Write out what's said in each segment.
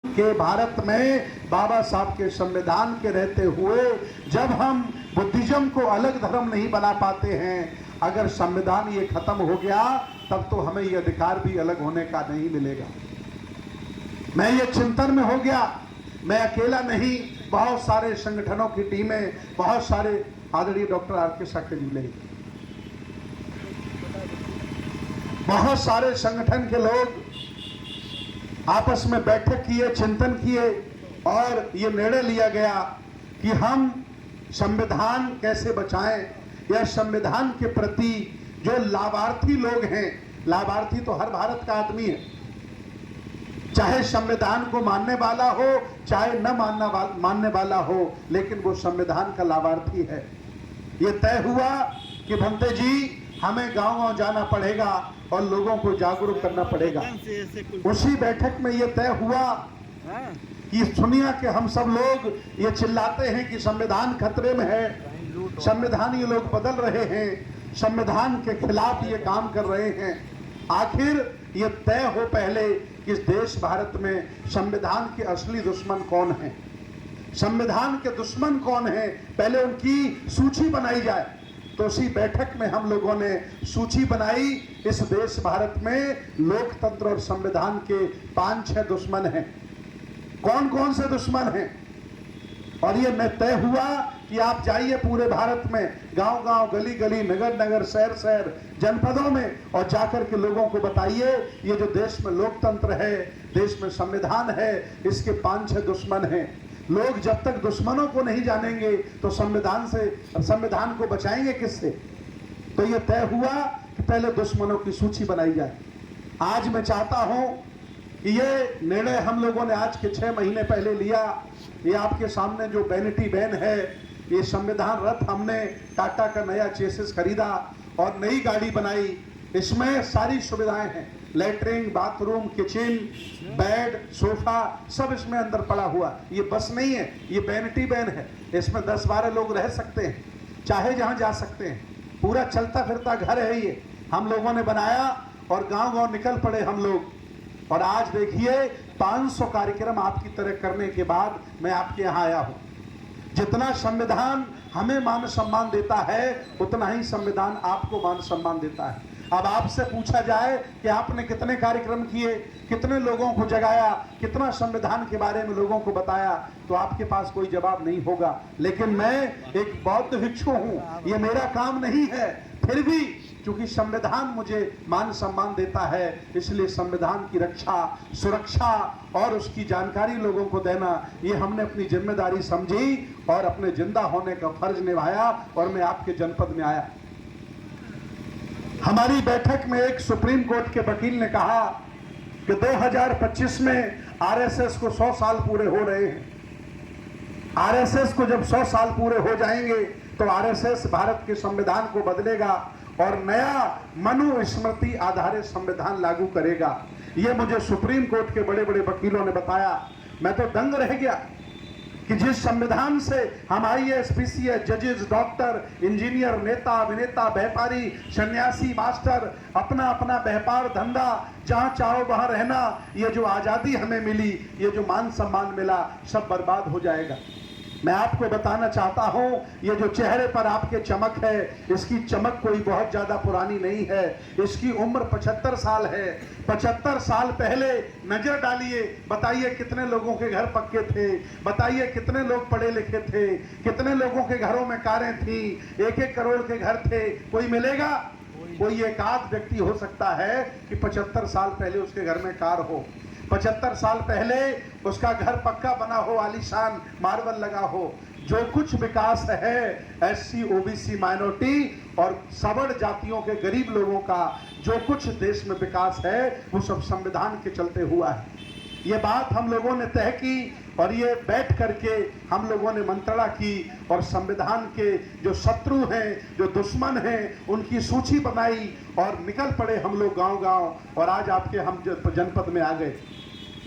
के भारत में बाबा साहब के संविधान के रहते हुए जब हम बुद्धिज्म को अलग धर्म नहीं बना पाते हैं, अगर संविधान ये खत्म हो गया तब तो हमें ये अधिकार भी अलग होने का नहीं मिलेगा। मैं ये चिंतन में हो गया, मैं अकेला नहीं, बहुत सारे संगठनों की टीमें, बहुत सारे आदरणीय डॉक्टर आर.के. शाक्य जी ले, बहुत सारे संगठन के लोग आपस में बैठक किए, चिंतन किए और ये निर्णय लिया गया कि हम संविधान कैसे बचाएं, या संविधान के प्रति जो लाभार्थी लोग हैं, लाभार्थी तो हर भारत का आदमी है, चाहे संविधान को मानने वाला हो चाहे न मानने वाला हो, लेकिन वो संविधान का लाभार्थी है। ये तय हुआ कि भंते जी हमें गांव-गांव जाना पड़ेगा और लोगों को जागरूक करना पड़ेगा। उसी बैठक में ये तय हुआ कि सुनिया के हम सब लोग ये चिल्लाते हैं कि संविधान खतरे में है, संविधान ये लोग बदल रहे हैं, संविधान के खिलाफ ये काम कर रहे हैं। आखिर ये तय हो पहले कि इस देश भारत में संविधान के असली दुश्मन कौन है, संविधान के दुश्मन कौन है, पहले उनकी सूची बनाई जाए। तो उसी बैठक में हम लोगों ने सूची बनाई। इस देश भारत में लोकतंत्र और संविधान के 5-6 दुश्मन हैं। कौन कौन से दुश्मन हैं? और ये मैं तय हुआ कि आप जाइए पूरे भारत में, गांव-गांव, गली-गली, नगर-नगर, शहर-शहर, जनपदों में, और जाकर के लोगों को बताइए ये जो देश में लोकतंत्र है, देश में संविधान है, इसके 5-6 दुश्मन हैं। लोग जब तक दुश्मनों को नहीं जानेंगे तो संविधान को बचाएंगे किससे? तो ये तय हुआ कि पहले दुश्मनों की सूची बनाई जाए। आज मैं चाहता हूं कि ये निर्णय हम लोगों ने आज के 6 महीने पहले लिया। ये आपके सामने जो वैनिटी वैन है, ये संविधान रथ हमने टाटा का नया चेसिस खरीदा और नई गाड़ी बनाई। इसमें सारी सुविधाएं हैं, latrine, bathroom, kitchen, bed, sofa, सब इसमें अंदर पड़ा हुआ। ये बस नहीं है, ये वैनिटी वैन है। इसमें 10-12 लोग रह सकते हैं, चाहे जहां जा सकते हैं। पूरा चलता फिरता घर है ये, हम लोगों ने बनाया और गांव-गांव निकल पड़े हम लोग। और आज देखिए 500 कार्यक्रम आपकी तरह करने के बाद मैं आपके यहाँ आया हूँ। जितना संविधान हमें मान सम्मान देता है, उतना ही संविधान आपको मान सम्मान देता है। अब आपसे पूछा जाए कि आपने कितने कार्यक्रम किए, कितने लोगों को जगाया, कितना संविधान के बारे में लोगों को बताया, तो आपके पास कोई जवाब नहीं होगा। लेकिन मैं एक बौद्ध भिक्षु हूँ, ये मेरा काम नहीं है, फिर भी क्योंकि संविधान मुझे मान सम्मान देता है, इसलिए संविधान की रक्षा, सुरक्षा और उसकी जानकारी लोगों को देना, ये हमने अपनी जिम्मेदारी समझी और अपने जिंदा होने का फर्ज निभाया और मैं आपके जनपद में आया। हमारी बैठक में एक सुप्रीम कोर्ट के वकील ने कहा कि 2025 में आरएसएस को 100 साल पूरे हो रहे हैं। आरएसएस को जब 100 साल पूरे हो जाएंगे तो आरएसएस भारत के संविधान को बदलेगा और नया मनुस्मृति आधारित संविधान लागू करेगा। यह मुझे सुप्रीम कोर्ट के बड़े बड़े वकीलों ने बताया। मैं तो दंग रह गया कि जिस संविधान से हम आईएएस, पीसीएस, जजेस, डॉक्टर, इंजीनियर, नेता, अभिनेता, व्यापारी, सन्यासी, मास्टर, अपना अपना व्यापार धंधा, जहां चाहो वहां रहना, ये जो आजादी हमें मिली, ये जो मान सम्मान मिला, सब बर्बाद हो जाएगा। मैं आपको बताना चाहता हूं, ये जो चेहरे पर आपके चमक है, इसकी चमक कोई बहुत ज्यादा पुरानी नहीं है। इसकी उम्र 75 साल है। 75 साल पहले नजर डालिए, बताइए कितने लोगों के घर पक्के थे, बताइए कितने लोग पढ़े लिखे थे, कितने लोगों के घरों में कारें थी, 1-1 करोड़ के घर थे। कोई मिलेगा? कोई एक आध व्यक्ति हो सकता है कि 75 साल पहले उसके घर में कार हो, 75 साल पहले उसका घर पक्का बना हो, आलीशान मार्बल लगा हो। जो कुछ विकास है एससी, ओबीसी, माइनॉरिटी और सवर्ण जातियों के गरीब लोगों का, जो कुछ देश में विकास है, वो सब संविधान के चलते हुआ है। ये बात हम लोगों ने तय की और ये बैठ करके हम लोगों ने मंत्रणा की और संविधान के जो शत्रु हैं, जो दुश्मन हैं, उनकी सूची बनाई और निकल पड़े हम लोग गांव-गांव और आज आपके हम जनपद में आ गए।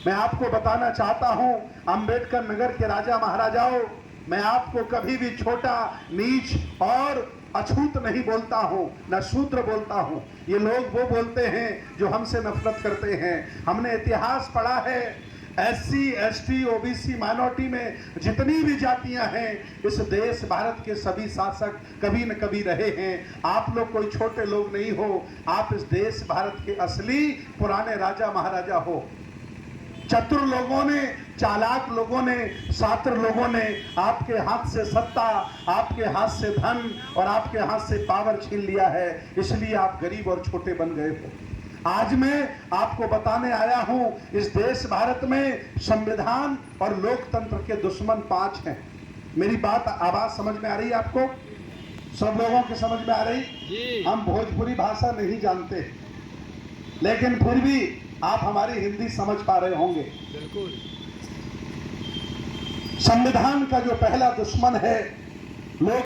मैं आपको बताना चाहता हूं, अंबेडकर नगर के राजा महाराजाओं, मैं आपको कभी भी छोटा, नीच और अछूत नहीं बोलता हूं, न शूद्र बोलता हूं। ये लोग वो बोलते हैं जो हमसे नफरत करते हैं। हमने इतिहास पढ़ा है, SC, ST, OBC, माइनॉरिटी में जितनी भी जातियां हैं, इस देश भारत के सभी शासक कभी न कभी रहे हैं। आप लोग कोई छोटे लोग नहीं हो, आप इस देश भारत के असली पुराने राजा महाराजा हो। चतुर लोगों ने, चालाक लोगों ने, शातिर लोगों ने आपके हाथ से सत्ता, आपके हाथ से धन और आपके हाथ से पावर छीन लिया है, इसलिए आप गरीब और छोटे बन गए हो। आज मैं आपको बताने आया हूं, इस देश भारत में संविधान और लोकतंत्र के दुश्मन 5 हैं। मेरी बात, आवाज समझ में आ रही है आपको? सब लोगों की समझ में आ रही? हम भोजपुरी भाषा नहीं जानते, लेकिन फिर भी आप हमारी हिंदी समझ पा रहे होंगे। बिल्कुल। संविधान का जो पहला दुश्मन है लोक